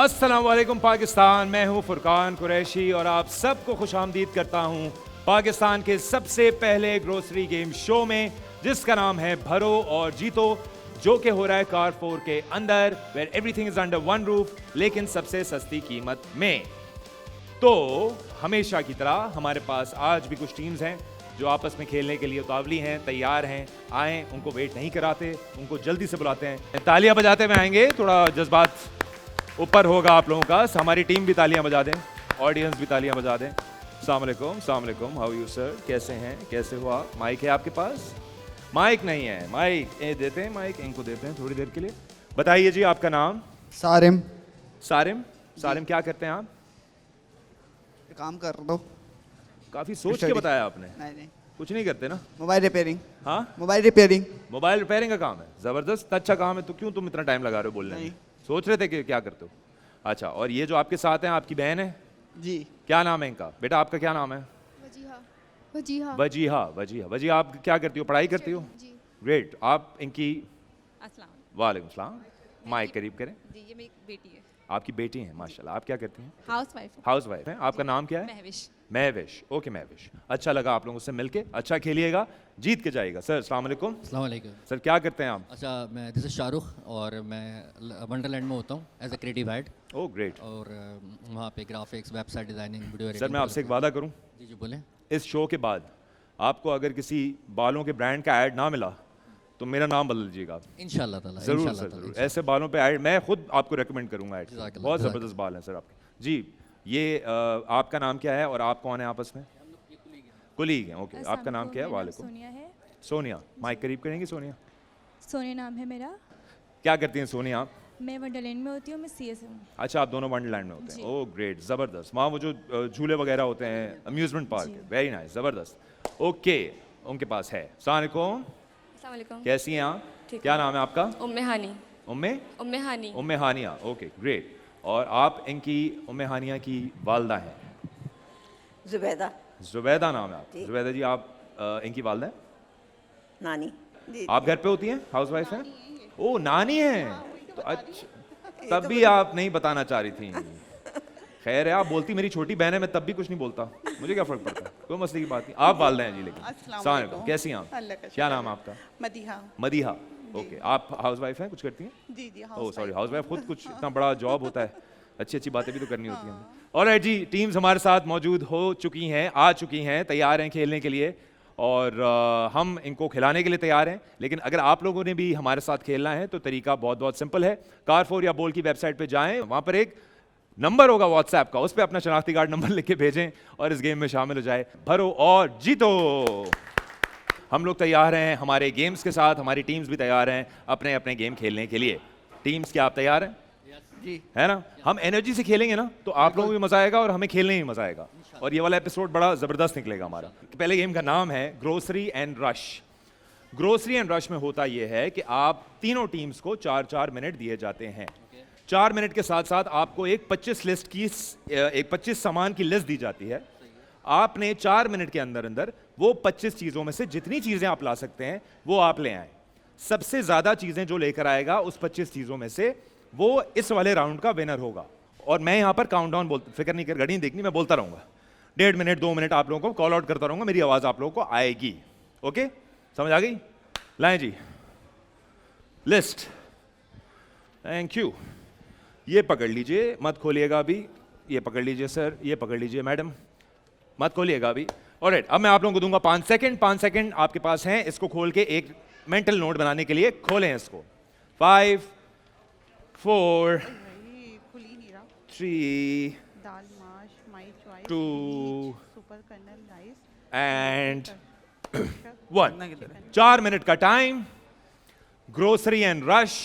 अस्सलाम वालेकुम पाकिस्तान, मैं हूं फुरकान कुरैशी और आप सबको खुशामदीद करता हूं पाकिस्तान के सबसे पहले ग्रोसरी गेम शो में, जिसका नाम है भरो और जीतो, जो कि हो रहा है कारफोर के अंदर, where everything is under one roof, लेकिन सबसे सस्ती कीमत में। तो हमेशा की तरह हमारे पास आज भी कुछ टीम्स हैं जो आपस में खेलने के लिए उतावली हैं, तैयार हैं। आए, उनको वेट नहीं कराते, उनको जल्दी से बुलाते हैं। तालियां बजाते हुए आएंगे, थोड़ा जज्बात ऊपर होगा आप लोगों का। हमारी टीम भी तालियां बजा दें, ऑडियंस भी तालियां बजा दें। अस्सलाम वालेकुम, हाउ यू सर, कैसे हैं, कैसे हो आप? माइक है आपके पास? माइक नहीं है, माइक देते हैं, माइक इनको देते हैं थोड़ी देर के लिए। बताइए जी, आपका नाम? सारिम। सारिम क्या करते हैं आप? काम कर दो। काफी सोच के बताया आपने। नहीं कुछ नहीं करते ना? Mobile repairing. हाँ, मोबाइल रिपेयरिंग। मोबाइल रिपेयरिंग का काम है। जबरदस्त, अच्छा काम है। तो क्यों तुम इतना टाइम लगा रहे हो बोलने में? सोच रहे थे कि क्या करते हो? अच्छा, और ये जो आपके साथ हैं, आपकी बहन है जी? क्या नाम है इनका? बेटा आपका क्या नाम है? वजीहा। वजीहा, आप क्या करती हो? पढ़ाई करती हो? ग्रेट। आप इनकी? वालेकुम सलाम। माइक करीब करें। जी, ये मेरी बेटी है। आपकी बेटी है, माशाल्लाह। आप क्या करती हैं? हाउस वाइफ हैं। आपका नाम क्या है? महविश। ओके महविश, अच्छा लगा आप लोगों से मिलके। अच्छा खेलिएगा, जीत के जाइएगा। सर अस्सलाम वालेकुम। अस्सलाम वालेकुम। सर क्या करते हैं आप? अच्छा, मैं दिस इज शाहरुख और मैं वंडरलैंड में होता हूँ as a creative head. Oh great. और वहाँ पे graphics, website designing, video. Sir मैं आपसे एक वादा करूँ, जी जी बोलें। इस शो के बाद आपको अगर किसी बालों के ब्रांड का ऐड ना मिला तो मेरा नाम बदल लीजिएगा आप। इंशाल्लाह ताला, जरूर इंशाल्लाह सर, ताला, जरूर। ऐसे बालों पे ऐड मैं खुद आपको रेकमेंड करूंगा ऐड। जज़ाकल्लाह, बहुत जज़ाकल्लाह। ज़बरदस्त बाल हैं सर आपके। जी, ये आपका नाम क्या है और आप कौन है आपस में? कुलीग हैं। ओके, आपका नाम क्या है? वालेकुम। सोनिया है। सोनिया, माइक करीब करेंगे। सोनिया, सोनिया नाम है मेरा। क्या करती हैं सोनिया आप? मैं वंडरलैंड में होती हूँ, मैं CS हूँ। अच्छा, आप दोनों वंडरलैंड में होते हैं। जी। ओह ग्रेट, ज़बरदस्त। वहाँ वो जो झूले वगैरह होते हैं, अम्यूजमेंट पार्क है, वेरी नाइस, ज़बरदस्त। ओके, उनके पास है। अस्सलाम वालेकुम, अस्सलाम वालेकुम। कैसी हैं आप? ठीक क्या है। नाम है आपका? उम्मे हानी। उम्मे हानिया। Okay great. और आप इनकी उम्मे हानिया की वालदा हैं? जुबैदा नाम है आप? जुबैदा जी, आप इनकी वालदा हैं? नानी। आप घर पे होती हैं, हाउस वाइफ हैं? ओ नानी हैं। तो अच्छा, तब भी आप नहीं बताना चाह रही थी। खैर है, आप बोलती मेरी छोटी बहन है, मैं तब भी कुछ नहीं बोलता, मुझे क्या फर्क पड़ता है, कोई मसले की बात नहीं। आप वालदा हैं जी। लेकिन अस्सलाम वालेकुम, कैसी हैं आप? क्या नाम है आपका? मदीहा। ओके, आप हाउस वाइफ हैं, कुछ करती हैं? जी ओह सॉरी, हाउस वाइफ खुद कुछ इतना बड़ा जॉब होता है, अच्छी अच्छी बातें भी तो करनी होती हैं। ऑलराइट जी, टीम्स हमारे साथ मौजूद हो चुकी हैं, आ चुकी हैं, तैयार हैं खेलने के लिए, और हम इनको खिलाने के लिए तैयार हैं। लेकिन अगर आप लोगों ने भी हमारे साथ खेलना है तो तरीका बहुत बहुत सिंपल है। कार4 या बोल की वेबसाइट पे जाएं, वहाँ पर एक नंबर होगा व्हाट्सएप का, उस पर अपना शनाख्ती कार्ड नंबर लिख के भेजें और इस गेम में शामिल हो जाए। भरो और जीतो। हम लोग तैयार हैं हमारे गेम्स के साथ, हमारी टीम्स भी तैयार हैं अपने अपने गेम खेलने के लिए। टीम्स, क्या आप तैयार हैं? जी। है ना? हम एनर्जी से खेलेंगे ना, तो आप लोगों को भी मजा आएगा और हमें खेलने में मजा आएगा, और ये वाला एपिसोड बड़ा जबरदस्त निकलेगा हमारा। पहले गेम का नाम है grocery and rush. Grocery and rush में होता यह है कि आप तीनों टीम्स को 4-4 मिनट दिए जाते हैं। 4 मिनट के साथ साथ आपको एक 25 सामान की लिस्ट दी जाती है। आपने 4 मिनट के अंदर अंदर वो 25 चीजों में से जितनी चीजें आप ला सकते हैं वो आप ले आए। सबसे ज्यादा चीजें जो लेकर आएगा उस 25 चीजों में से, वो इस वाले राउंड का विनर होगा। और मैं यहां पर काउंटडाउन फिक्र नहीं कर, घड़ी नहीं देखनी, मैं बोलता रहूंगा। 1.5 मिनट 2 मिनट आप लोगों को कॉल आउट करता रहूंगा, मेरी आवाज आप लोगों को आएगी। ओके, समझ आ गई? लाएं जी लिस्ट। Thank you. ये पकड़ लीजिए, मत खोलिएगा अभी। ये पकड़ लीजिए सर, ये पकड़ लीजिए मैडम, मत खोलिएगा अभी। ऑलराइट, अब मैं आप लोगों को दूंगा 5 सेकंड। 5 सेकंड आपके पास हैं, इसको खोल के एक मेंटल नोट बनाने के लिए खोलें इसको। 5 4 3 2 एंड 1। 4 मिनट का टाइम। Grocery and rush.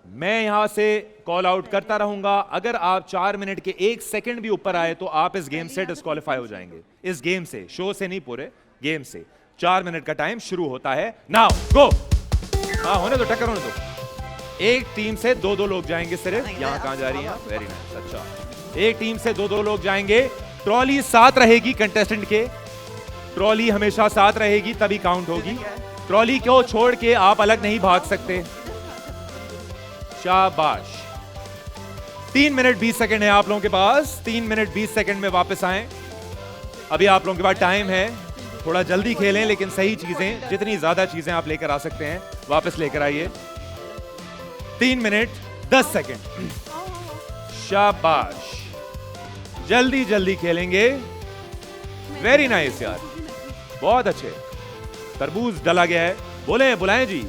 मैं यहां से कॉल आउट करता रहूंगा। अगर आप 4 मिनट के 1 सेकंड भी ऊपर आए तो आप इस गेम से डिस्क्वालीफाई हो जाएंगे। इस गेम से, शो से नहीं, पूरे गेम से। 4 मिनट का टाइम शुरू होता है नाउ, गो। हाँ, होने दो, टक्कर होने दो। एक टीम से 2-2 लोग जाएंगे सिर्फ। यहाँ कहाँ जा रही हैं? वेरी नाइस, अच्छा। एक टीम से 2-2 लोग जाएंगे। ट्रॉली साथ रहेगी कंटेस्टेंट के, ट्रॉली हमेशा साथ रहेगी, तभी काउंट होगी। ट्रॉली को छोड़ के आप अलग नहीं भाग सकते। शाबाश। 3 मिनट 20 सेकंड है आप लोगों के पास। 3 मिनट 20 सेकंड में वापस आएं। अभी आप लोगों के पास टाइम है, थोड़ा जल्दी खेलें, लेकिन सही चीजें, जितनी ज्यादा चीजें आप लेकर आ सकते हैं वापस लेकर आइए। 3 मिनट 10 सेकंड। शाबाश, जल्दी जल्दी खेलेंगे। वेरी नाइस यार, बहुत अच्छे। तरबूज डाला गया है, बोले बुलाएं जी।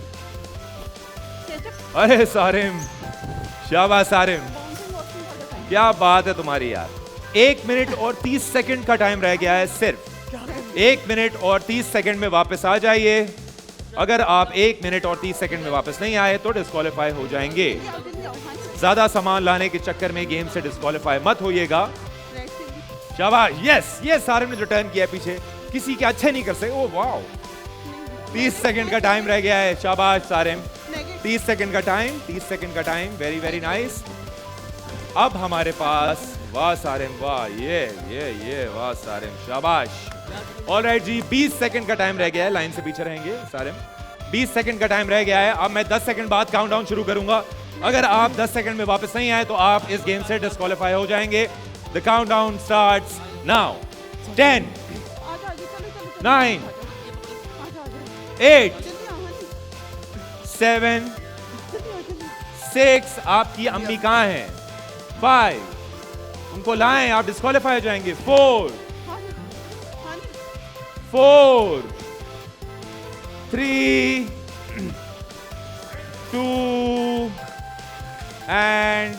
अरे सारिम, शाबाश सारिम, क्या बात है तुम्हारी यार। 1 मिनट और 30 सेकंड का टाइम रह गया है सिर्फ। 1 मिनट और 30 सेकंड में वापस आ जाइए। अगर आप 1 मिनट और 30 सेकंड में वापस नहीं आए तो डिस्क्वालीफाई हो जाएंगे। ज्यादा सामान लाने के चक्कर में गेम से डिस्क्वालीफाई मत होइएगा। शाबाश, यस यस, सारिम ने जो टर्न किया पीछे, किसी के अच्छे नहीं कर सके। ओ वाओ, 30 सेकंड का टाइम रह गया है। शाबाश सारिम, 30 सेकंड का टाइम, 30 सेकंड का टाइम। Very very nice. अब हमारे पास, वाह सारिम, वाह, ये वाह सारिम, शाबाश। ऑलराइट जी, 20 सेकंड का टाइम रह गया है। लाइन से पीछे रहेंगे सारिम। 20 सेकंड का टाइम रह गया है। अब मैं 10 सेकंड बाद काउंटडाउन शुरू करूंगा। अगर आप 10 सेकंड में वापस नहीं आए तो आप इस गेम से डिस्क्वालीफाई हो जाएंगे। The countdown starts now. 10 9 8 7 6, आपकी अम्मी कहां हैं? 5, उनको लाएं, आप डिस्क्वालीफाई हो जाएंगे। 4 3 2 and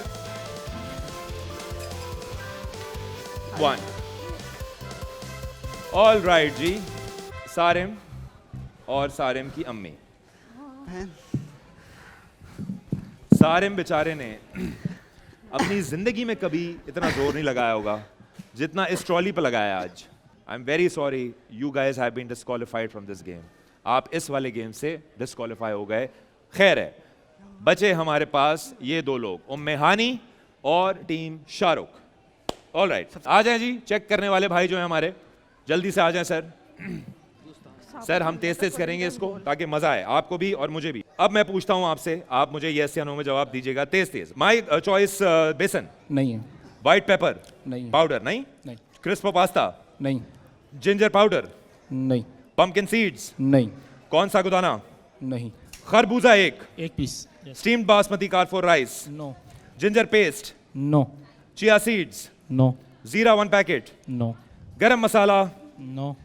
1। ऑल राइट जी, सारिम और सारिम की अम्मी। सारिम बेचारे ने अपनी जिंदगी में कभी इतना जोर नहीं लगाया होगा जितना इस ट्रॉली पर लगाया आज। I am very sorry, you guys have been disqualified from this game. आप इस वाले गेम से डिस्क्वालीफाई हो गए। खैर है, बचे हमारे पास ये 2 लोग, उम्मे हानी और टीम शाहरुख। ऑल राइट, आ जाएं जी, चेक करने वाले भाई जो हैं हमारे, जल्दी से आ जाएं सर। सर हम तेज तेज करेंगे इसको ताकि मजा आए आपको भी और मुझे भी। अब मैं पूछता हूं आपसे, आप मुझे यस या नो में जवाब दीजिएगा, तेज तेज। माय चॉइस बेसन नहीं है। व्हाइट पेपर नहीं। पाउडर नहीं। नहीं। क्रिस्प पास्ता नहीं। जिंजर पाउडर नहीं। पंपकिन सीड्स नहीं। कौन सा गुदाना? नहीं। खरबूजा एक पीस। Steamed basmati Carrefour rice no. Ginger paste no. Chia seeds no. जीरा 1 packet no. Garam masala no.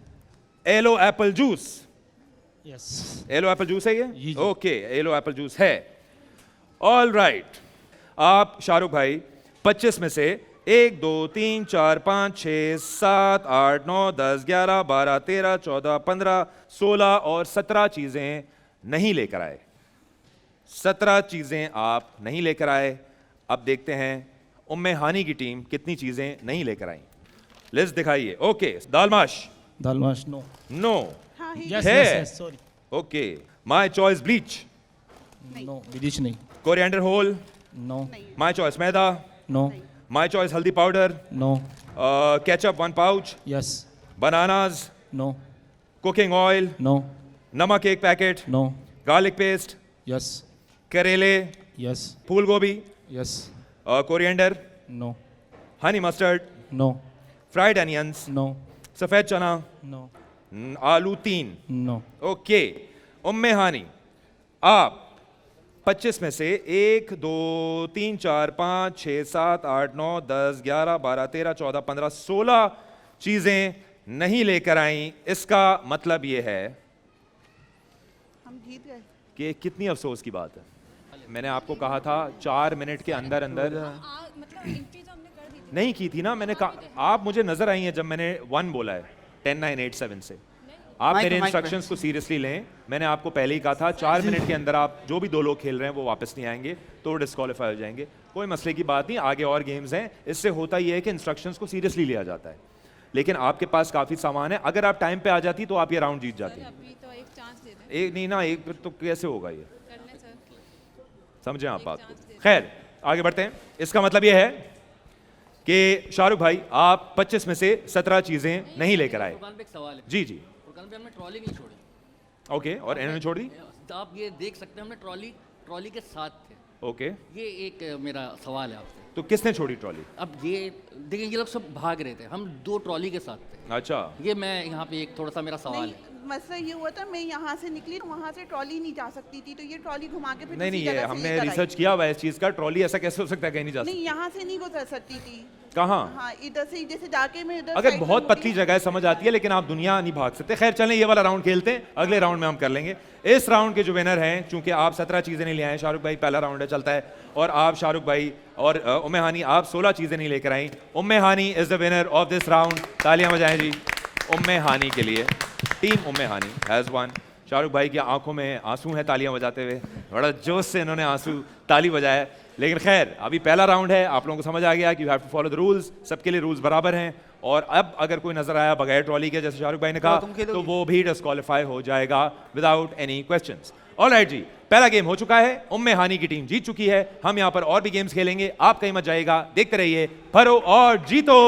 Aloe apple juice. Yes. Aloe apple juice है जी, ये? जी। ओके, एलो एप्पल जूस है। ऑल राइट, आप शाहरुख भाई 25 में से 1 2 3 4 5 6 7 8 9 10 11 12 13 14 15 16 और 17 चीजें नहीं लेकर आए। 17 चीजें आप नहीं लेकर आए। अब देखते हैं उम्मे हानी की टीम कितनी चीजें नहीं लेकर आई। लिस्ट दिखाइए। ओके, दालमाश दालमाश नो। नो यस है। Yes sorry. Okay, my choice bleach. No, bleach नहीं। Coriander whole. No. My choice मैदा। नो। माय चॉइस हल्दी powder. No. Ketchup 1 pouch. Yes. Bananas. No. Cooking oil. No. नमक 1 packet. No. Garlic paste. Yes. करेले। Yes. फूल गोभी। Yes. Coriander. No. Honey mustard. No. Fried onions. No. सफेद चना। No. आलू 3। No. Okay, उम्मे हानी, आप 25 में से 1 2 3 4 5 6 7 8 9 10 11 12 13 14 15 16 चीजें नहीं लेकर आई। इसका मतलब ये है हम जीत गए। कि कितनी अफसोस की बात है। मैंने आपको कहा था 4 मिनट के अंदर अंदर मतलब एंट्री तो हमने कर दी थी। नहीं की थी ना मैंने कहा। आप मुझे नजर आई हैं जब मैंने 1 बोला है 10 9 8 7 से। आप माइक मेरे पे, माइक पे। इंस्ट्रक्शंस को सीरियसली लें। मैंने आपको पहले ही कहा था 4 मिनट के अंदर आप जो भी 2 लोग खेल रहे हैं वो वापस नहीं आएंगे तो डिस्क्वालीफाई हो जाएंगे। कोई मसले की बात नहीं, आगे और गेम्स हैं। इससे होता यह है कि इंस्ट्रक्शंस को सीरियसली लिया जाता है, लेकिन आपके पास काफी सामान है। अगर आप टाइम पे आ जाती तो आप ये राउंड जीत जाती। अभी तो एक चांस दे दें। एक नहीं ना, एक फिर तो कैसे होगा ये, कर लें सर। समझे आप बात को। खैर आगे बढ़ते हैं। इसका मतलब यह है कि शाहरुख भाई आप 25 में से 17 चीजें नहीं लेकर आए। फुरकान पे एक सवाल है। जी जी, फुरकान पे हमने ट्रॉली नहीं छोड़ी। ओके, और इन्होंने छोड़ दी। तो आप ये देख सकते हैं हमने ट्रॉली के साथ थे। ओके, ये एक मेरा सवाल है आपसे। तो किसने छोड़ी ट्रॉली? अब ये देखिए, ये लोग सब भाग रहे थे, हम 2 ट्रॉली के साथ थे। अच्छा, ये मैं यहाँ पे एक थोड़ा सा मेरा सवाल नहीं, है। मसला ये हुआ था, मैं यहाँ से निकली, वहाँ से ट्रॉली नहीं जा सकती थी, तो ये ट्रॉली घुमा के फिर नहीं दूसरी ये जगह से हमने लेकर आई। रिसर्च किया हुआ है इस चीज का, ट्रॉली ऐसा कैसे हो सकता है कहीं नहीं जा नहीं, सकती? यहाँ से नहीं गुजर सकती थी। कहाँ? हाँ, इधर से जैसे जाके मैं इधर अगर side में बहुत मुड़ी। पतली जगह है समझ आती है, लेकिन आप दुनिया नहीं भाग सकते। खैर चलें, ये वाला राउंड खेलते हैं, अगले राउंड में हम कर लेंगे। इस राउंड के जो विनर हैं, चूंकि आप 17 चीजें नहीं ले आए, शाहरुख भाई पहला राउंड है चलता है, और आप शाहरुख भाई और उम्मे हानी आप 16 चीजें नहीं लेकर आई। Umme Hani is the winner of this round, तालियां बजाएं जी उम्मे हानी के लिए। Team Umme Hani has won. Shahrukh भाई की आंखों में आंसू हैं तालियां बजाते हुए, बड़ा जोश से इन्होंने आंसू ताली बजाया। लेकिन खैर अभी पहला राउंड है, आप लोगों को समझ आ गया कि you have to follow the rules, सबके लिए रूल्स बराबर हैं। और अब अगर कोई नजर आया बगैर ट्रॉली के, जैसे शाहरुख भाई ने कहा, तुम खेलोगी? तो वो भी डिस्क्वालीफाई हो जाएगा विदाउट एनी क्वेश्चंस। ऑलराइट जी, पहला गेम हो चुका है, उम्मे हानी की टीम जीत चुकी है। हम यहाँ पर और भी गेम्स खेलेंगे, आप कहीं मत जाइएगा, देखते रहिए भरो और जीतो।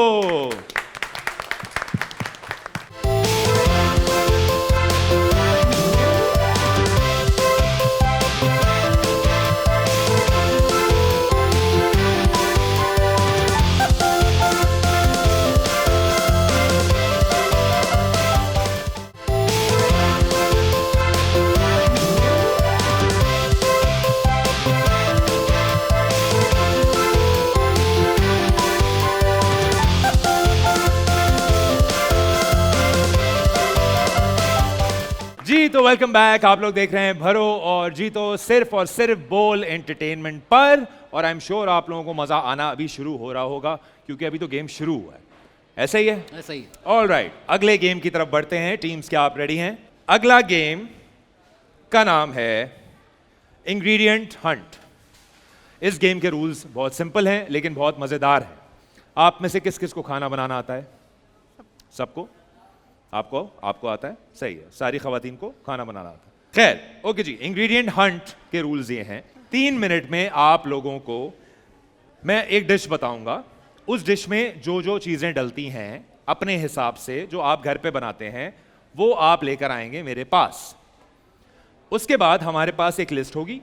जी तो वेलकम बैक। आप लोग देख रहे हैं भरो और जीतो, सिर्फ और सिर्फ बोल एंटरटेनमेंट पर। और आई एम श्योर आप लोगों को मजा आना अभी शुरू हो रहा होगा, क्योंकि अभी तो गेम शुरू हुआ है। ऐसा ही है? ऐसा ही। ऑल राइट, अगले गेम की तरफ बढ़ते हैं। टीम्स, क्या आप रेडी हैं? अगला गेम का नाम है इंग्रेडिएंट हंट। इस गेम के रूल्स बहुत सिंपल हैं, लेकिन बहुत मजेदार हैं। आप में से किस किस को खाना बनाना आता है? सबको? आपको आता है? सही है, सारी खवातीन को खाना बनाना आता है। खैर ओके जी, इंग्रेडिएंट हंट के रूल्स ये हैं, 3 मिनट में आप लोगों को मैं एक डिश बताऊंगा। उस डिश में जो जो चीजें डलती हैं अपने हिसाब से, जो आप घर पे बनाते हैं, वो आप लेकर आएंगे मेरे पास। उसके बाद हमारे पास एक लिस्ट होगी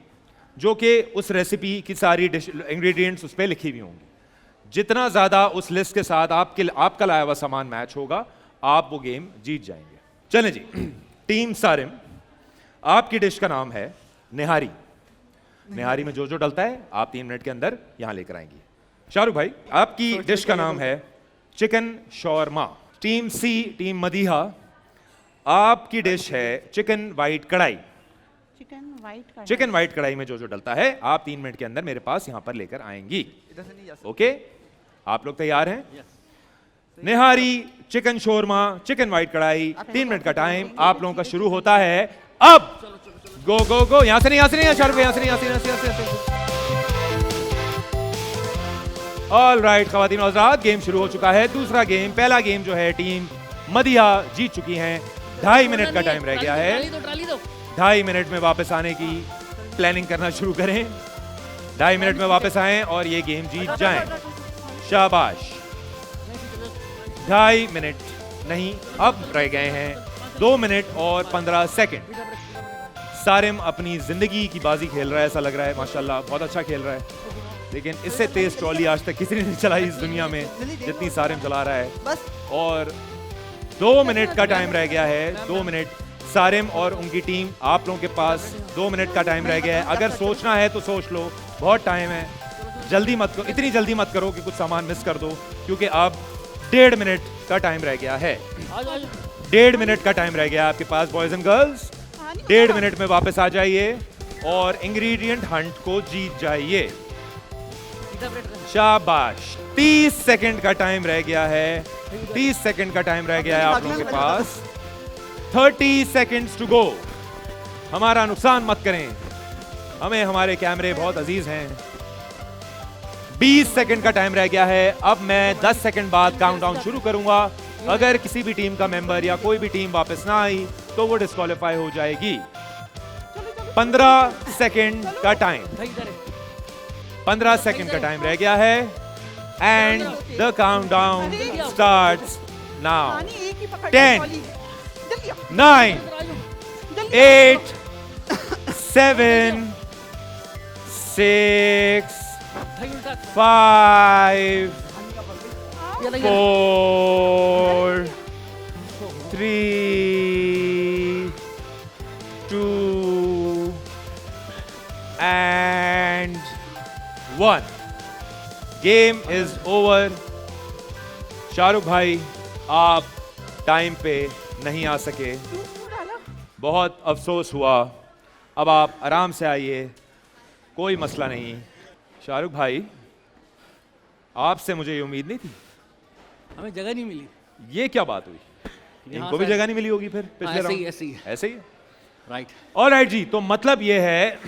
जो कि उस रेसिपी की सारी डिश इंग्रेडिएंट्स उस पर लिखी हुई होंगी। जितना ज्यादा उस लिस्ट के साथ आपका लाया हुआ सामान मैच होगा, आप वो गेम जीत जाएंगे। चलें जी, टीम सारिम, आपकी डिश का नाम है निहारी। निहारी में जो जो डलता है आप 3 मिनट के अंदर यहां लेकर आएंगी। शाहरुख भाई, आपकी डिश का नाम है चिकन शौरमा। टीम सी, टीम मदीहा, आपकी डिश है चिकन वाइट कढ़ाई। चिकन वाइट कढ़ाई में जो जो डलता है आप 3 मिनट के अंदर मेरे पास यहां पर लेकर आएंगी। ओके, आप लोग तैयार हैं? निहारी, चिकन शोरमा, चिकन वाइट कढ़ाई, 3 मिनट का टाइम आप लोगों का शुरू होता है अब। गो गो गो, यहां से नहीं, शाहरुख, यहां से नहीं। ऑल राइट खवातीन और हज़रात, गेम शुरू हो चुका है। दूसरा गेम, पहला गेम जो है टीम मदिया जीत चुकी हैं। 2.5 मिनट का टाइम रह गया है। 2.5 मिनट में वापस आने की प्लानिंग करना शुरू करें। 2.5 मिनट में वापस आएं और ये गेम जीत जाएं। शाबाश। 2.5 मिनट नहीं, अब रह गए हैं 2 मिनट और 15 सेकंड। सारिम अपनी जिंदगी की बाजी खेल रहा है, ऐसा लग रहा है। माशाल्लाह, बहुत अच्छा खेल रहा है। लेकिन इससे तेज ट्रॉली आज तक किसी ने नहीं चलाई इस दुनिया में जितनी सारिम चला रहा है। बस और 2 मिनट का टाइम रह गया है। 2 मिनट सारिम और उनकी टीम, आप लोगों के पास 2 मिनट का टाइम रह गया है। अगर सोचना है तो सोच लो, बहुत टाइम है। जल्दी मत करो, इतनी जल्दी मत करो कि कुछ सामान मिस कर दो, क्योंकि अब 1.5 मिनट का टाइम रह गया है। 1.5 मिनट का टाइम रह गया है आपके पास बॉयज एंड गर्ल्स। 1.5 मिनट में वापस आ जाइए और इंग्रेडिएंट हंट को जीत जाइए। शाबाश। 30 सेकंड का टाइम रह गया है। 30 सेकंड का टाइम रह गया है आप लोगों के पास। 30 सेकंड्स टू गो। हमारा नुकसान मत करें, हमें हमारे कैमरे बहुत अजीज हैं। 20 सेकंड का टाइम रह गया है। अब मैं 10 सेकंड बाद काउंटडाउन शुरू करूंगा। अगर किसी भी टीम का मेंबर या कोई भी टीम वापस ना आई तो वो डिस्क्वालीफाई हो जाएगी। 15 सेकंड का टाइम, 15 सेकंड का टाइम रह गया है। And the countdown starts now. 10, 9, 8, 7, 6, भाई उल्टा 5 ये लगे 4 3 2 and 1 game is over. Shahrukh भाई आप टाइम पे नहीं आ सके, क्यों डाला? बहुत अफसोस हुआ। अब आप आराम से आइए, कोई मसला नहीं। शाहरुख भाई आपसे मुझे ये उम्मीद नहीं थी। हमें जगह नहीं मिली। ये क्या बात हुई? यहाँ इनको भी से- जगह नहीं मिली होगी फिर पिछले ऐसे ही राउंड? ऐसे ही ऐसे ही राइट। ऑलराइट जी, तो मतलब ये है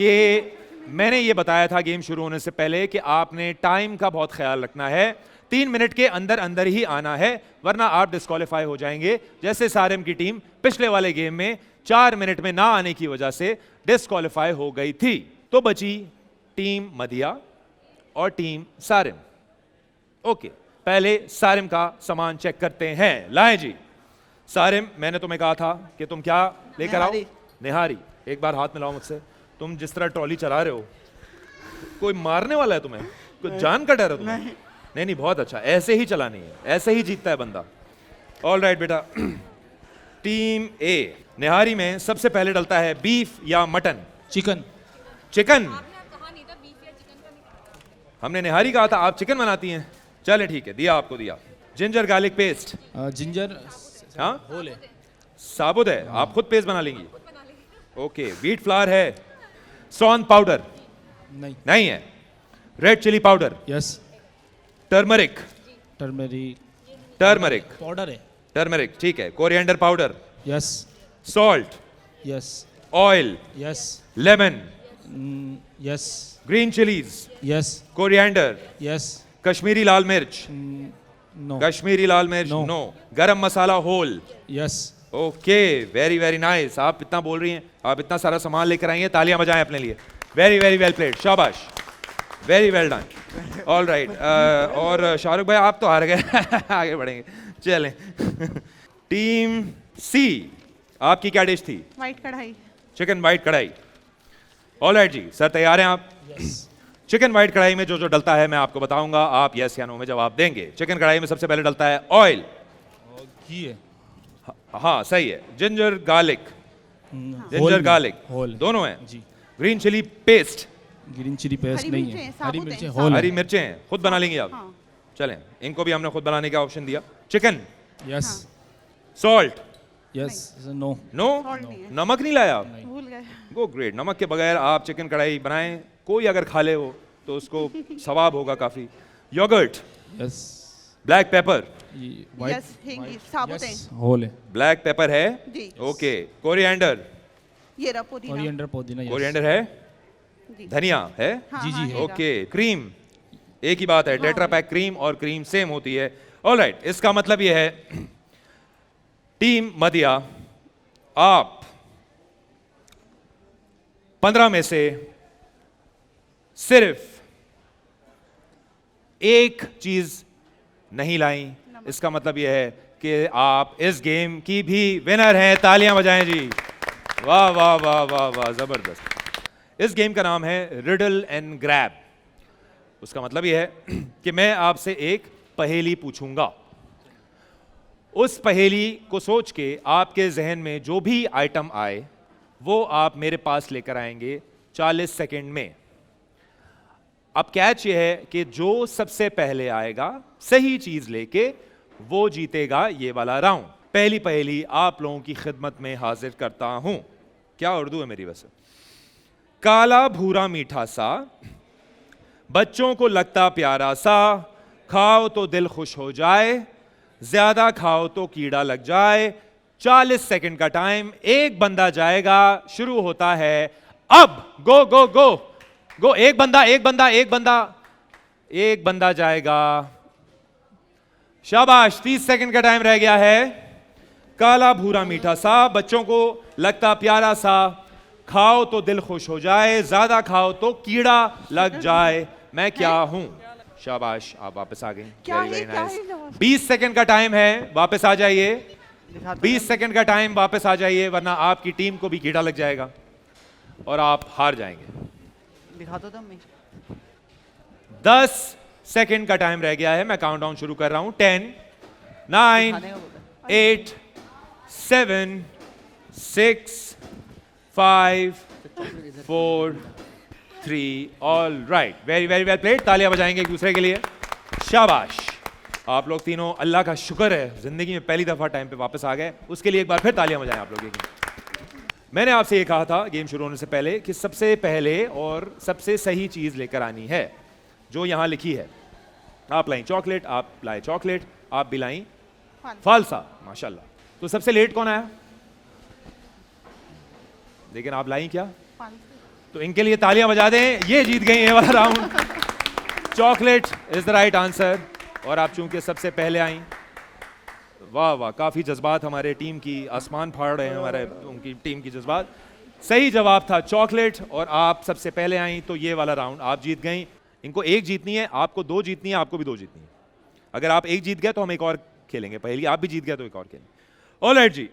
कि मैंने ये बताया था गेम शुरू होने से पहले कि आपने टाइम का बहुत ख्याल रखना है। 3 मिनट के अंदर अंदर ही आना है, वरना आप डिस्क्वालीफाई हो जाएंगे। जैसे सारेम की टीम पिछले वाले गेम में 4 मिनट में ना आने की वजह से डिस्क्वालीफाई हो गई थी। तो बची टीम मदिया और टीम सारिम। ओके, पहले सारिम का सामान चेक करते हैं। लाएं जी। सारिम, मैंने तुम्हें कहा था कि तुम क्या लेकर आओ? निहारी। निहारी। एक बार हाथ मिलाओ मुझसे। तुम जिस तरह ट्रॉली चला रहे हो, कोई मारने वाला है तुम्हें? कोई जान का डर है तुम्हें? नहीं नहीं, बहुत अच्छा, ऐसे ही चलानी है, ऐसे ही जीतता है बंदा। ऑल राइट बेटा। टीम ए, निहारी में सबसे पहले डलता है बीफ या मटन? चिकन। चिकन। आपने कहा नहीं था बीफ या चिकन का नहीं। हमने निहारी कहा था, आप चिकन बनाती हैं। चले ठीक है, दिया आपको दिया। Ginger garlic paste? जिंजर हाँ होल है। साबुत है, आप खुद पेस्ट बना लेंगी? ओके। व्हीट फ्लावर है? सॉन पाउडर? नहीं। नहीं है। Red chilli powder? Yes. Turmeric? Turmeric turmeric powder है। टर्मरिक ठीक है। Coriander powder? Yes. Salt? Yes. Oil? Yes. Lemon? Yes. Green chillies? Yes. Coriander? Yes. Kashmiri लाल मिर्च? नो। कश्मीरी लाल मिर्च? No. No. Garam masala whole? Yes. Okay, very very nice. आप इतना बोल रही हैं, आप इतना सारा सामान लेकर आई हैं, तालियां बजाएं अपने लिए। वेरी वेरी वेल प्लेड, शाबाश, very well done. All right. और शाहरुख भाई आप तो हार गए। आगे बढ़ेंगे, चलें। टीम सी, आपकी क्या डिश थी? व्हाइट कढ़ाई। चिकन वाइट कढ़ाई। ऑल राइट जी, सर तैयार हैं आप? चिकन वाइट कढ़ाई में जो जो डलता है मैं आपको बताऊंगा, आप यस या नो में जवाब देंगे। चिकन कढ़ाई में सबसे पहले डलता है ऑयल। घी है। हाँ सही है। Ginger garlic? होल जिंजर में। गार्लिक होल दोनों हैं जी। Green chilli paste? Green chilli paste हरी नहीं मिर्चें है। साबुत हरी हैं, मिर्चें साबुत। होल है। हरी मिर्चें हैं, खुद बना लेंगे आप? हाँ। चलें, इनको भी हमने खुद बनाने का ऑप्शन दिया। Chicken? Yes. Salt? Yes. No. No? Salt नहीं है। नमक नहीं लाया आप? भूल गए। Go great. नमक के बगैर आप चिकन कढ़ाई बनाएं, कोई अगर खा ले हो तो उसको सवाब होगा काफी। Yogurt? Yes. Black pepper? White. Yes, हेंगी साबुत है। होल है। ब्लैक पेपर है? जी। ओके। कोरिएंडर? ये रहा पुदीना। कोरिएंडर पुदीना। यस। कोरिएंडर है? जी। धनिया है? हाँ, जी, जी, हाँ, है। हेगा। ओके। क्रीम? एक ही बात है, टेट्रा पैक क्रीम और क्रीम सेम होती है। ऑलराइट, इसका मतलब यह है टीम मदिया आप 15 में से सिर्फ एक चीज नहीं लाई। इसका मतलब यह है कि आप इस गेम की भी विनर हैं। तालियां बजाएं जी। वाह वाह वाह वाह वाह, जबरदस्त। इस गेम का नाम है रिडल एंड ग्रैब। उसका मतलब यह है कि मैं आपसे एक पहेली पूछूंगा। उस पहेली को सोच के आपके जहन में जो भी आइटम आए वो आप मेरे पास लेकर आएंगे 40 सेकंड में। अब कैच ये है कि जो सबसे पहले आएगा सही चीज लेके वो जीतेगा ये वाला राउंड। पहली पहेली आप लोगों की खिदमत में हाजिर करता हूं। क्या उर्दू है मेरी वैसे? काला भूरा मीठा सा, बच्चों को लगता प्यारा सा, खाओ तो दिल खुश हो जाए, ज्यादा खाओ तो कीड़ा लग जाए। 40 सेकंड का टाइम, एक बंदा जाएगा, शुरू होता है अब। गो गो गो गो। एक बंदा एक बंदा एक बंदा एक बंदा जाएगा। शाबाश, 30 सेकंड का टाइम रह गया है। काला भूरा मीठा सा, बच्चों को लगता प्यारा सा, खाओ तो दिल खुश हो जाए, ज्यादा खाओ तो कीड़ा लग जाए। मैं क्या हूं? शाबाश, आप वापस आ गए। क्या Very, है, very क्या nice. है जवाब? 20 सेकंड का टाइम है, वापस आ जाइए। दिखा तो 20 सेकंड का टाइम, वापस आ जाइए, वरना आपकी टीम को भी कीड़ा लग जाएगा और आप हार जाएंगे। दिखा तो दम मैं। 10 सेकंड का टाइम रह गया है, मैं काउंटडाउन शुरू कर रहा हूं। 10, 9, 8, 7, 6, 5, 4, 3, all right, very very well played. तालियां बजाएंगे एक दूसरे के लिए, शाबाश। आप लोग तीनों, अल्लाह का शुक्र है जिंदगी में पहली दफा टाइम पे वापस आ गए, उसके लिए एक बार फिर तालियां बजाएं आप लोग। मैंने आपसे ये कहा था गेम शुरू होने से पहले कि सबसे पहले और सबसे सही चीज लेकर आनी है जो यहां लिखी है। आप लाई चॉकलेट, आप लाए चॉकलेट, आप भी लाई फालसा, माशाल्लाह। तो सबसे लेट कौन आया? लेकिन आप लाई क्या? तो इनके लिए तालियां बजा दें, ये जीत गई ये वाला round. Chocolate is the right answer और आप चूंकि सबसे पहले आई, वाह वाह, काफी जज्बात हमारे टीम की आसमान फाड़ रहे हैं, हमारे उनकी टीम की जज्बात। सही जवाब था चॉकलेट और आप सबसे पहले आई, तो ये वाला राउंड आप जीत गई। इनको एक जीतनी है, आपको दो जीतनी है, आपको भी दो जीतनी है। अगर आप एक जीत गए तो हम एक और खेलेंगे पहेली, आप भी जीत गए तो एक और खेलेंगे। ऑलराइट जी,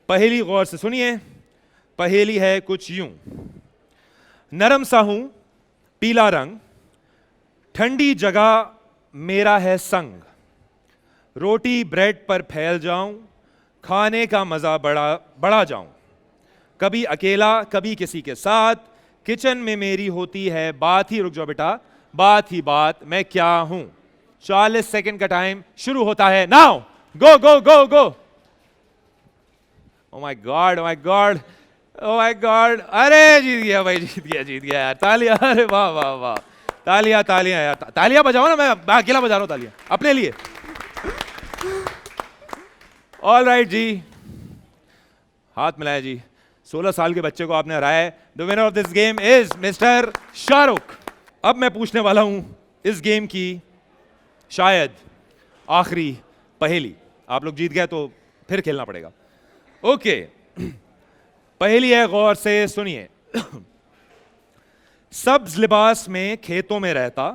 पहेली गौर से सुनिए। पहेली है कुछ यूं, नरम सा हूं, पीला रंग, ठंडी जगह मेरा है संग, रोटी ब्रेड पर फैल जाऊं, खाने का मजा बढ़ा जाऊं, कभी अकेला कभी किसी के साथ, किचन में मेरी होती है बात ही, रुक जाओ बेटा, बात ही बात, मैं क्या हूं? 40 सेकंड का टाइम शुरू होता है now. Go go go go. Oh my God, oh my God, oh my God, अरे जीत गया भाई, जीत गया यार, तालियां, अरे वाह वाह वाह, तालियां तालियां यार, तालियां बजाओ ना, मैं अकेला बजा रहा हूं तालियां अपने लिए। ऑल राइट जी, हाथ मिलाया जी। 16 साल के बच्चे को आपने हराया है। The winner of this game is mister Shahrukh. अब मैं पूछने वाला हूं इस गेम की शायद आखिरी पहेली। आप लोग जीत गए तो फिर खेलना पड़ेगा। ओके, पहेली है, गौर से सुनिए। सब्ज लिबास में खेतों में रहता,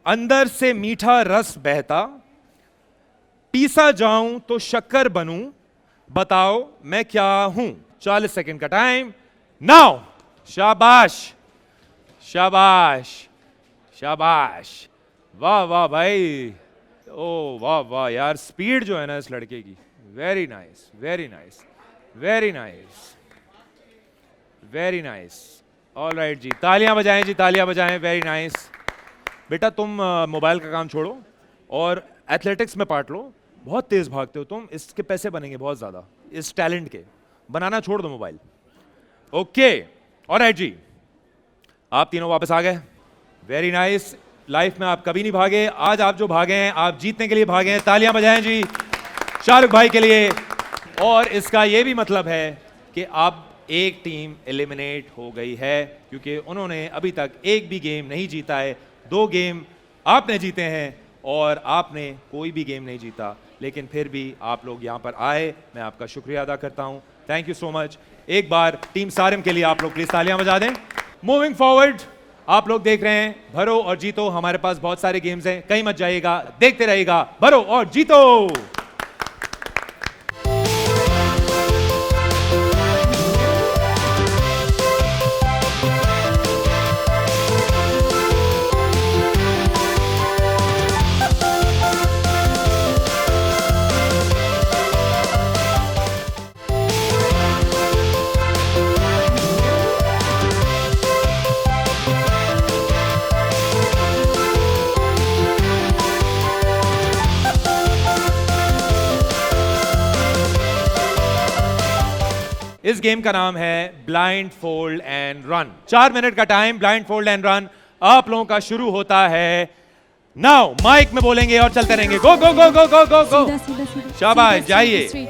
अंदर से मीठा रस बहता, पीसा जाऊं तो शक्कर बनूं, बताओ मैं क्या हूं? 40 सेकंड का टाइम नाउ। शाबाश शाबाश शाबाश, वाह वाह भाई, ओ वाह वाह यार, स्पीड जो है ना इस लड़के की, very nice very nice very nice very nice. All right जी, तालियां बजाएं जी, तालियां बजाएं, वेरी नाइस। बेटा तुम मोबाइल का काम छोड़ो और एथलेटिक्स में पार्ट लो, बहुत तेज भागते हो तुम, इसके पैसे बनेंगे बहुत ज्यादा, इस टैलेंट के। बनाना छोड़ दो मोबाइल। ओके, ऑलराइट जी, आप तीनों वापस आ गए, वेरी नाइस। लाइफ में आप कभी नहीं भागे, आज आप जो भागे हैं आप जीतने के लिए भागे हैं। तालियां बजाएं जी शाहरुख भाई के लिए। और इसका यह भी मतलब है कि अब एक टीम एलिमिनेट हो गई है क्योंकि उन्होंने अभी तक एक भी गेम नहीं जीता है। 2 गेम आपने जीते हैं और आपने कोई भी गेम नहीं जीता, लेकिन फिर भी आप लोग यहाँ पर आए, मैं आपका शुक्रिया अदा करता हूँ। Thank you so much. एक बार टीम सारिम के लिए आप लोग प्लीज तालियां बजा दें। मूविंग फॉरवर्ड, आप लोग देख रहे हैं भरो और जीतो, हमारे पास बहुत सारे गेम्स हैं, कहीं मत जाइएगा, देखते रहिएगा भरो और जीतो। इस गेम का नाम है blindfold and run. 4 minute का time, blindfold and run आप लोगों का शुरू होता है नाउ। माइक में बोलेंगे और चलते रहेंगे। गो गो गो गो गो गो गो। शाबाश, जाइए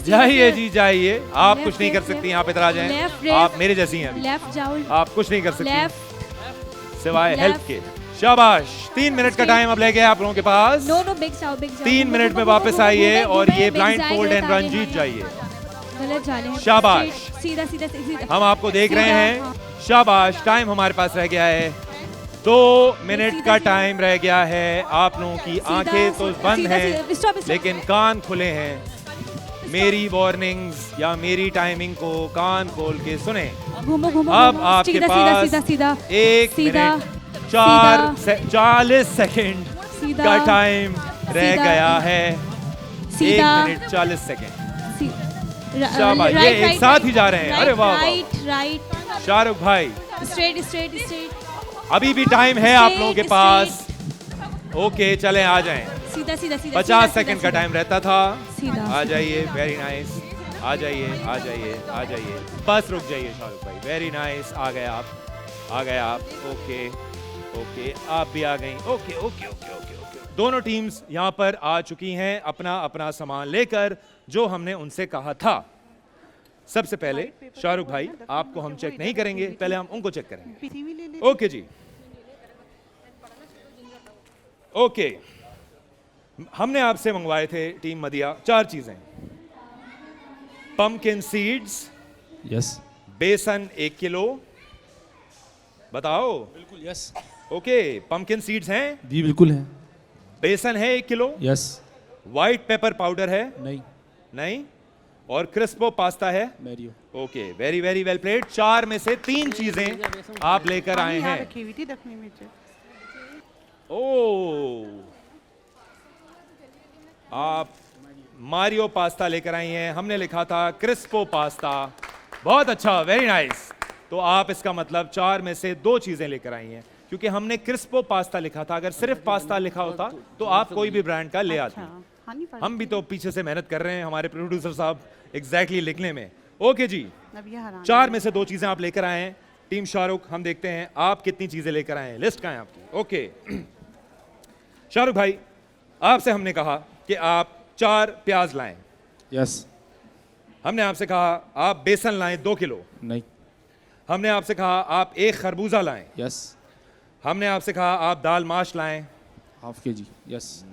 जाइए जी जाइए। आप कुछ नहीं कर सकती, आप इधर आ जाएं, आप मेरे जैसी हैं अभी। आप कुछ नहीं कर सकती सिवाय हेल्प के। शाबाश, 3 मिनट का टाइम अब ले गए आप लोगों के पास। 3 मिनट में वापस आइए और ये ब्लाइंड फोल्ड एंड रन जीत जाइए। शाबाश, सीधा सीधा सीधा। हम आपको देख रहे हैं। शाबाश, टाइम हमारे पास रह गया है 2 मिनट का टाइम रह गया है। आप लोगों की आंखें तो बंद हैं लेकिन कान खुले हैं। मेरी वार्निंग्स या मेरी टाइमिंग को कान खोल के सुने। घूमो घूमो। अब आपके पास 1 मिनट 40 सेकंड सीधा। का टाइम रह सीधा। गया है। 1 सीधा। Minute 40 second. राइट शाबाश, ये एक साथ ही जा रहे हैं। अरे वाह, वाह। राइट राइट शाहरुख भाई, स्ट्रेट स्ट्रेट स्ट्रेट अभी भी टाइम है आप लोगों के पास। ओके, चलें, आ जाएं। सीधा सीधा सीधा 50 सेकंड का टाइम रहता था। सीधा। आ जाइए, वेरी नाइस। आ जाइए, आ जाइए, आ जाइए, बस रुक जाइए शाहरुख भाई। वेरी नाइस, आ गए आप, आ गए आप। ओके ओके, आप भी आ गई। Okay okay okay okay okay. दोनों टीम्स यहाँ पर आ चुकी हैं अपना अपना सामान लेकर, जो हमने उनसे कहा था। सबसे पहले शाहरुख भाई, आपको हम चेक नहीं करेंगे, पहले हम उनको चेक करेंगे। पीसीवी ले ले। ओके जी, ओके। हमने आपसे मंगवाए थे टीम मदिया 4 चीजें। पम्पकिन सीड्स, यस बेसन 1 किलो। बताओ। बिल्कुल यस ओके, पम्पकिन सीड्स हैं, जी बिल्कुल है बेसन है 1 kilo, yes white pepper powder है नहीं नहीं, और क्रिस्पो पास्ता है। Mario okay, very very well played. 4 में से 3 चीजें आप लेकर आए यहाँ हैं। रखी हुई थी रखने में से। ओ, आप मारियो पास्ता लेकर आई हैं। हमने लिखा था क्रिस्पो पास्ता। बहुत अच्छा, वेरी नाइस। तो आप इसका मतलब 4 में से 2 चीजें लेकर आई हैं, क्योंकि हमने क्रिस्पो पास्ता लिखा था। अगर सिर्फ पास्ता लिखा होता तो आप कोई भी ब्रांड का ले आते। अच्छा, हानि पड़ हम भी तो पीछे से मेहनत कर रहे हैं, हमारे प्रोड्यूसर साहब, एग्जैक्टली लिखने में। ओके जी, अब ये हराम 4 में से 2 चीजें आप लेकर आए हैं। टीम शाहरुख, हम देखते हैं आप कितनी चीजें लेकर आए हैं। लिस्ट कहाँ है आपकी? ओके शाहरुख भाई, आपसे हमने कहा कि आप 4 प्याज लाएं। यस हमने आपसे कहा आप बेसन लाएं 2 किलो। नहीं हमने आपसे कहा आप 1 खरबूजा लाएं। यस हमने आपसे कहा आप दाल माश लाएं। हाफ के जी यस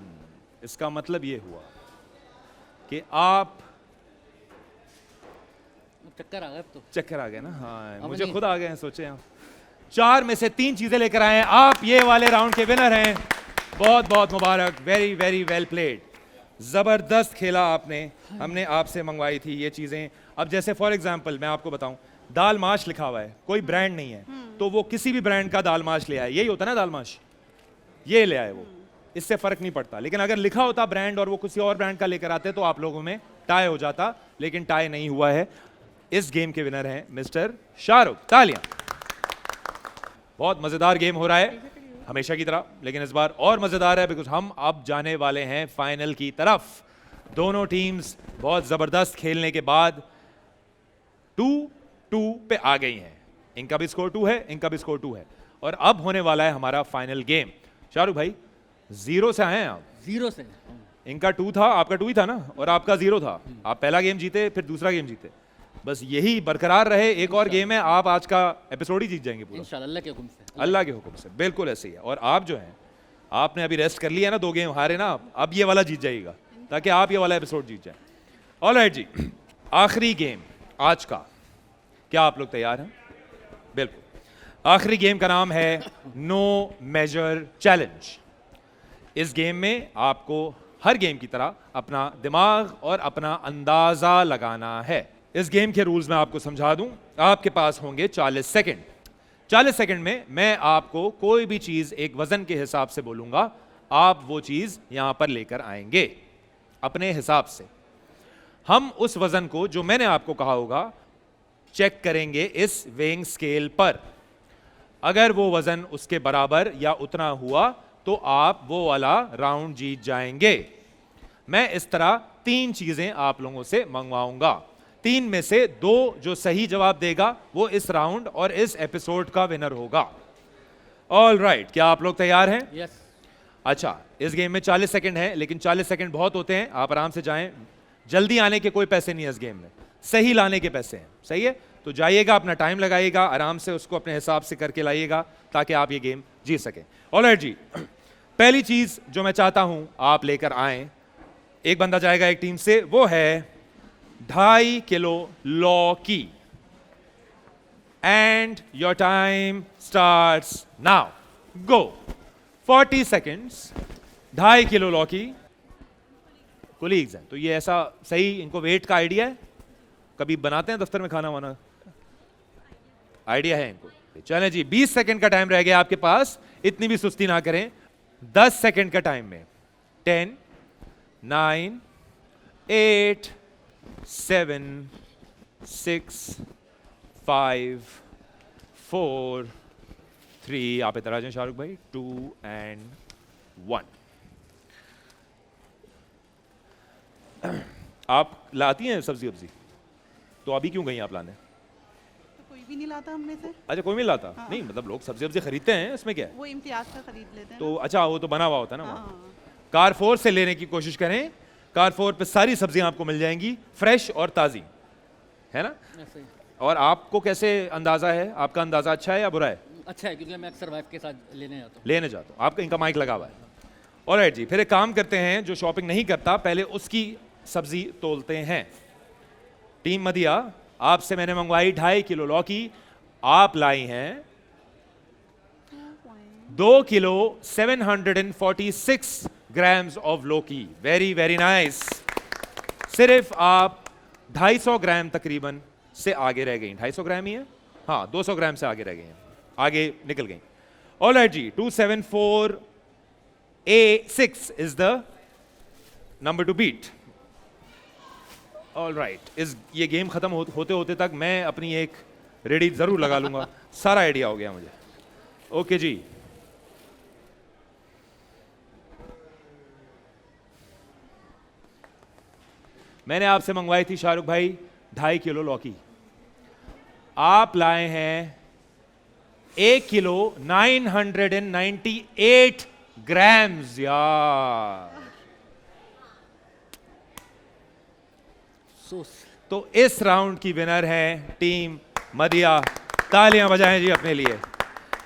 इसका मतलब ये हुआ कि आप चक्कर आ गए अब तो। चक्कर आ गए ना? हाँ, अब मुझे नहीं। खुद आ गए हैं, सोचे आप। 4 में से 3 चीजें लेकर आए हैं। आप ये वाले राउंड के विनर हैं। बहुत बहुत मुबारक, वेरी वेरी वेल प्लेड। जबरदस्त खेला आपने। हमने आपसे मंगवाई थी ये चीजें। अब जैसे फॉर एग्जांपल मैं आपको बताऊं, दाल माश लिखा हुआ है, कोई ब्रांड नहीं है, तो वो किसी भी ब्रांड का दाल माश ले आए। यही होता है ना, दाल माश ये ले आए वो, इससे फर्क नहीं पड़ता। लेकिन अगर लिखा होता ब्रांड और वो किसी और ब्रांड का लेकर आते तो आप लोगों में टाई हो जाता, लेकिन टाई नहीं हुआ है। इस गेम के विनर हैं मिस्टर शाहरुख। तालियां। बहुत मजेदार गेम हो रहा है हमेशा की तरह, लेकिन इस बार और मजेदार है बिकॉज हम अब जाने वाले हैं फाइनल की तरफ। दोनों टीम्स बहुत जबरदस्त खेलने के बाद 2-2 पे आ गई हैं। इनका भी स्कोर 2 है, इनका भी स्कोर 2 है, और अब होने वाला है हमारा फाइनल गेम। शाहरुख भाई, 0 से आए हैं आप। 0 से इनका 2 था, आपका 2 ही था ना, और आपका 0 था। आप पहला गेम जीते, फिर दूसरा गेम जीते। बस यही बरकरार रहे। एक और गेम है, आप आज का एपिसोड ही जीत जाएंगे पूरा, इंशाल्लाह अल्लाह के हुक्म से। अल्लाह के हुक्म से। बिल्कुल ऐसे ही है। और आप जो हैं, आपने अभी रेस्ट कर लिया ना, 2 गेम हारे ना, अब ये वाला जीत जाइएगा ताकि आप ये वाला एपिसोड जीत जाए। ऑलराइट जी, आखिरी गेम आज का। क्या आप लोग तैयार हैं? बिल्कुल। आखिरी गेम का नाम है नो मेजर चैलेंज। इस गेम में आपको हर गेम की तरह अपना दिमाग और अपना अंदाजा लगाना है। इस गेम के रूल्स मैं आपको समझा दूं। आपके पास होंगे 40 सेकंड। 40 सेकंड में मैं आपको कोई भी चीज एक वजन के हिसाब से बोलूंगा, आप वो चीज यहां पर लेकर आएंगे अपने हिसाब से। हम उस वजन को जो मैंने आपको कहा होगा चेक करेंगे इस वेइंग स्केल पर। अगर वो वजन उसके बराबर या उतना हुआ तो आप वो वाला राउंड जीत जाएंगे। मैं इस तरह 3 चीजें आप लोगों से मंगवाऊंगा। 3 में से 2 जो सही जवाब देगा वो इस राउंड और इस एपिसोड का विनर होगा। ऑल राइट, क्या आप लोग तैयार हैं? यस अच्छा, इस गेम में 40 सेकंड है, लेकिन 40 सेकंड बहुत होते हैं, आप आराम से जाएं। जल्दी आने के कोई पैसे नहीं है इस गेम में, सही लाने के पैसे हैं। सही है? तो जाइएगा, अपना टाइम लगाइएगा, आराम से उसको अपने हिसाब से करके लाइएगा ताकि आप ये गेम जीत सकें। ऑलराइट जी, पहली चीज जो मैं चाहता हूं आप लेकर आएं, एक बंदा जाएगा एक टीम से, वो है 2.5 किलो लौकी। And your time starts now. Go. 40 seconds. 2.5 kilo लौकी। कोलीग्स हैं तो ये ऐसा सही, इनको वेट का आइडिया है? कभी बनाते हैं दफ्तर में खाना वाना? आइडिया है इनको? चलें जी, 20 सेकंड का टाइम रह गया आपके पास, इतनी भी सुस्ती ना करें। 10 सेकंड का टाइम में 10, 9, 8, 7, 6, 5, 4, 3, आप इधर आ जाएं शाहरुख भाई, 2 and 1। आप लाती हैं सब्जी वब्जी? तो अभी क्यों गई आप लाने? तो कोई भी नहीं लाता हम में से, अच्छा, कोई नहीं लाता? नहीं मतलब लोग सब्जी वब्जी खरीदते हैं, इसमें क्या है? वो इम्तियाज का खरीद लेते हैं तो अच्छा, वो तो बना हुआ होता है ना वहाँ। हाँ। कारफोर से लेने की कोशिश करें, कारफोर पे सारी सब्जियां आपको मिल जाएंगी, फ्रेश और ताजी, है ना? ऐसे ही। और आपको कैसे अंदाजा है? आपका अंदाजा अच्छा है या बुरा है? अच्छा है, क्योंकि मैं अक्सर वाइफ के साथ लेने जाता हूँ। लेने जाता हूँ, आपका इनका माइक लगा हुआ है। ऑलराइट जी, फिर एक काम करते हैं, जो शॉपिंग नहीं करता पहले उसकी सब्जी तोलते हैं। टीम मदिया, आपसे मैंने मंगवाई 2.5 किलो लौकी, आप लाई हैं 2 किलो 746 ग्राम्स ऑफ लौकी। Very very nice. सिर्फ आप 250 ग्राम तकरीबन से आगे रह गई। 250 ग्राम ही है, हाँ 200 ग्राम से आगे रह गई हैं, आगे निकल गई। ऑलराइट जी, 274A6 is the number to beat. Alright, इस ये गेम खत्म होते होते तक मैं अपनी एक रेडी जरूर लगा लूंगा। सारा आइडिया हो गया मुझे। ओके जी, मैंने आपसे मंगवाई थी शाहरुख भाई 2.5 किलो लौकी, आप लाए हैं 1 किलो 998 ग्राम्स। यार तो इस राउंड की विनर है टीम मदिया। तालियां बजाएं जी अपने लिए।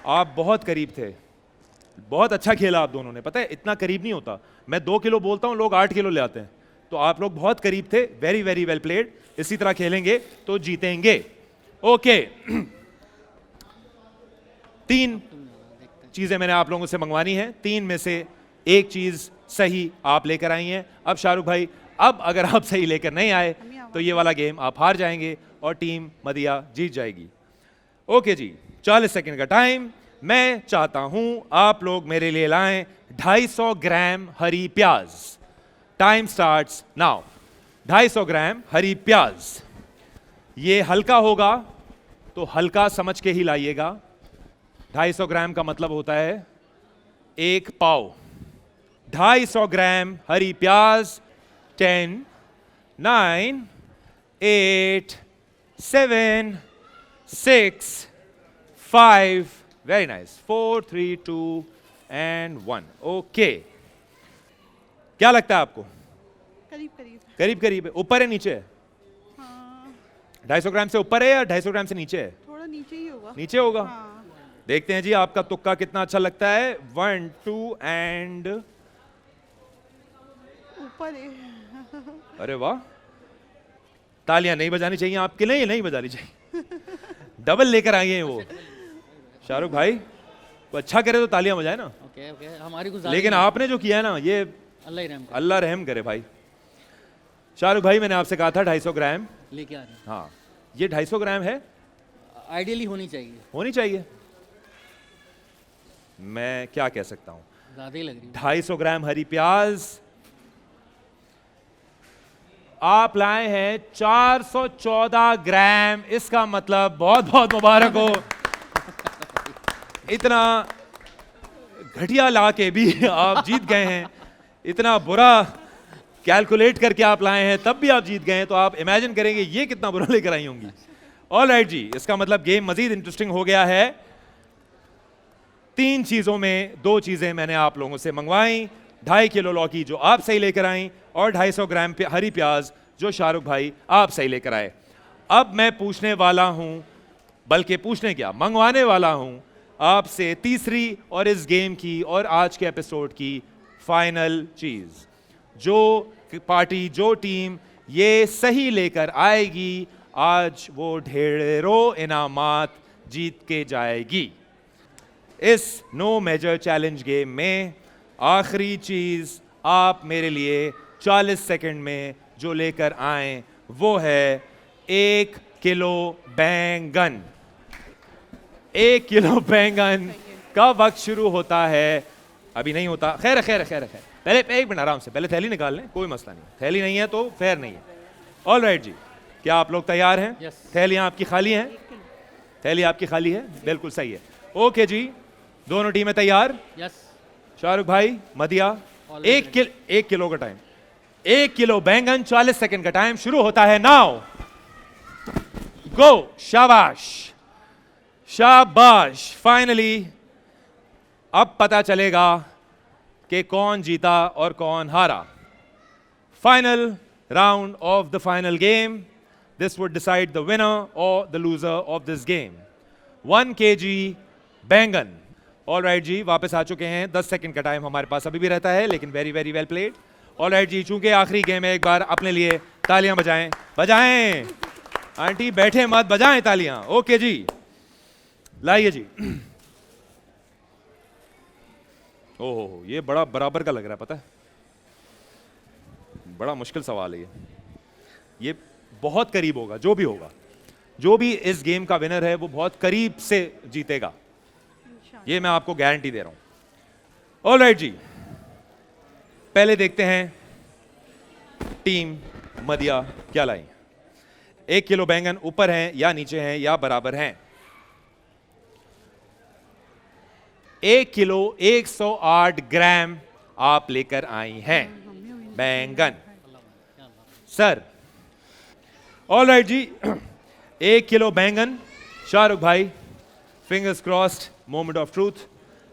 आप बहुत करीब थे, बहुत अच्छा खेला आप दोनों ने। पता है इतना करीब नहीं होता, मैं 2 किलो बोलता हूं, लोग 8 किलो ले आते हैं, तो आप लोग बहुत करीब थे। Very very well played. इसी तरह खेलेंगे तो जीतेंगे। ओके, 3 चीजें मैंने आप लोगों से मंगवानी है, 3 में से एक चीज सही आप लेकर आई हैं। अब शाहरुख भाई, अब अगर आप सही लेकर नहीं आए तो ये वाला गेम आप हार जाएंगे और टीम मदिया जीत जाएगी। ओके जी, 40 सेकंड का टाइम। मैं चाहता हूं आप लोग मेरे लिए लाएं 250 ग्राम हरी प्याज। Time starts now. 250 ग्राम हरी प्याज। ये हल्का होगा तो हल्का समझ के ही लाइएगा। 250 ग्राम का मतलब होता है 1 पाव। 250 ग्राम हरी प्याज। 10, 9, 8, 7, 6, 5, very nice, 4, 3, 2 and 1। ओके, क्या लगता है आपको? करीब करीब। करीब करीब है, ऊपर है नीचे है? हाँ, 250 ग्राम से ऊपर है या 250 ग्राम से नीचे है? थोड़ा नीचे ही होगा। नीचे होगा। हाँ। देखते हैं जी आपका तुक्का कितना अच्छा लगता है। 1, 2 एंड ऊपर है। अरे वाह, तालियां नहीं बजानी चाहिए आपके लिए, नहीं बजानी चाहिए। डबल लेकर आई हैं वो। शाहरुख भाई को अच्छा करे तो तालियां बजाए ना। ओके ओके, हमारी गुजारिश लेकिन है। आपने जो किया है ना, ये अल्लाह ही रहम करे। अल्लाह रहम करे भाई। शाहरुख भाई, मैंने आपसे कहा था 250 ग्राम। लेके आ रहे हैं। हाँ, ये 250 ग्राम है, आइडियली होनी चाहिए, होनी चाहिए। मैं क्या कह सकता हूं। ज़्यादा ही लग रही है। 250 ग्राम हरी प्याज। आप लाए हैं 414 ग्राम। इसका मतलब बहुत बहुत मुबारक हो। इतना घटिया ला के भी आप जीत गए हैं। इतना बुरा कैलकुलेट करके आप लाए हैं तब भी आप जीत गए हैं, तो आप इमेजिन करेंगे ये कितना बुरा लेकर आई होंगी। ऑलराइट जी, इसका मतलब गेम मजीद इंटरेस्टिंग हो गया है। 3 चीजों में 2 चीजें मैंने आप लोगों से मंगवाई। 2.5 किलो लौकी जो आप सही लेकर आई, और 250 ग्राम हरी प्याज जो शाहरुख भाई आप सही लेकर आए। अब मैं पूछने वाला हूं, बल्कि पूछने क्या, मंगवाने वाला हूं आपसे तीसरी और इस गेम की और आज के एपिसोड की फाइनल चीज। जो पार्टी, जो टीम ये सही लेकर आएगी, आज वो ढेरों इनामात जीत के जाएगी। इस नो मेजर चैलेंज गेम में आखिरी चीज आप मेरे लिए 40 सेकंड में जो लेकर आए वो है 1 किलो बैंगन। 1 किलो बैंगन का वक्त शुरू होता है। अभी नहीं होता, खैर खैर खैर खैर, पहले एक मिनट आराम से, पहले थैली निकाल लें, कोई मसला नहीं। थैली नहीं है तो फेयर नहीं है। ऑल राइट जी, क्या आप लोग तैयार हैं? Yes. थैलियां आपकी खाली हैं? थैली आपकी खाली है, बिल्कुल सही है। ओके जी, दोनों टीमें तैयार? यस शाहरुख भाई, मदिया, Always 1 किलो का टाइम, 1 किलो बैंगन, 40 सेकंड का टाइम शुरू होता है नाउ। गो, शाबाश शाबाश। फाइनली अब पता चलेगा कि कौन जीता और कौन हारा। Final round of the final game, this would decide the winner और the loser of this game. 1 kg बैंगन। ऑल राइट जी, वापस आ चुके हैं। 10 सेकंड का टाइम हमारे पास अभी भी रहता है, लेकिन very very well played. All right जी, चूंकि आखिरी गेम है, एक बार अपने लिए तालियां बजाएं, बजाएं आंटी, बैठे मत, बजाएं तालियां। ओके जी, लाइए जी। ओहो, ये बड़ा बराबर का लग रहा है, पता है, बड़ा मुश्किल सवाल है ये बहुत करीब होगा। जो भी होगा, जो भी इस गेम का विनर है, वो बहुत करीब से जीतेगा, ये मैं आपको गारंटी दे रहा हूं। ऑल राइट जी, पहले देखते हैं टीम मदिया क्या लाई। 1 किलो बैंगन ऊपर हैं या नीचे हैं या बराबर हैं? 1 किलो 108 ग्राम आप लेकर आई हैं बैंगन सर। ऑल राइट जी, 1 किलो बैंगन। शाहरुख भाई, fingers crossed, moment of truth,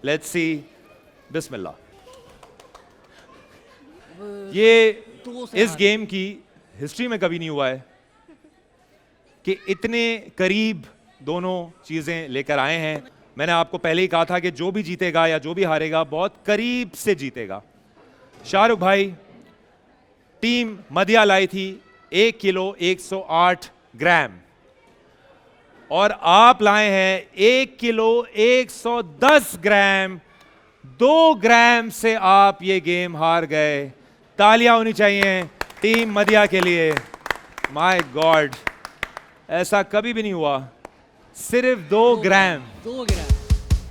let's see, बिस्मिल्लाह। ये इस गेम की हिस्ट्री में कभी नहीं हुआ है कि इतने करीब दोनों चीजें लेकर आए हैं। मैंने आपको पहले ही कहा था कि जो भी जीतेगा या जो भी हारेगा, बहुत करीब से जीतेगा। शाहरुख भाई, टीम मदिया लाई थी 1 किलो 108 ग्राम और आप लाए हैं 1 किलो 110 ग्राम। 2 ग्राम से आप ये गेम हार गए। तालियां होनी चाहिए टीम मदिया के लिए। माय गॉड, ऐसा कभी भी नहीं हुआ, सिर्फ 2 ग्राम। 2 ग्राम।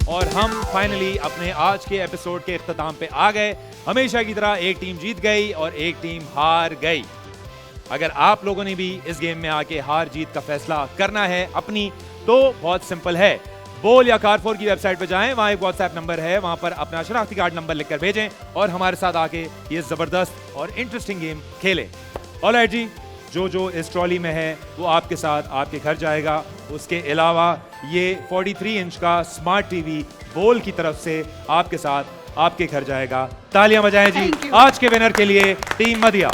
और हम फाइनली अपने आज के एपिसोड के इख्तिताम पे आ गए। हमेशा की तरह एक टीम जीत गई और एक टीम हार गई। अगर आप लोगों ने भी इस गेम में आके हार जीत का फैसला करना है अपनी, तो बहुत सिंपल है, बोल या कार4 की वेबसाइट पे जाएं, वहां एक व्हाट्सएप नंबर है, वहां पर अपना शनाख्ती कार्ड नंबर लिखकर भेजें और हमारे साथ आके ये जबरदस्त और इंटरेस्टिंग गेम खेलें। ऑलराइट जी, जो इस ट्रॉली में है वो आपके साथ आपके घर जाएगा। उसके अलावा ये 43 इंच का स्मार्ट टीवी बोल की तरफ से आपके साथ आपके घर जाएगा। तालियां बजाएं जी Thank you. आज के विनर के लिए टीम मदिया।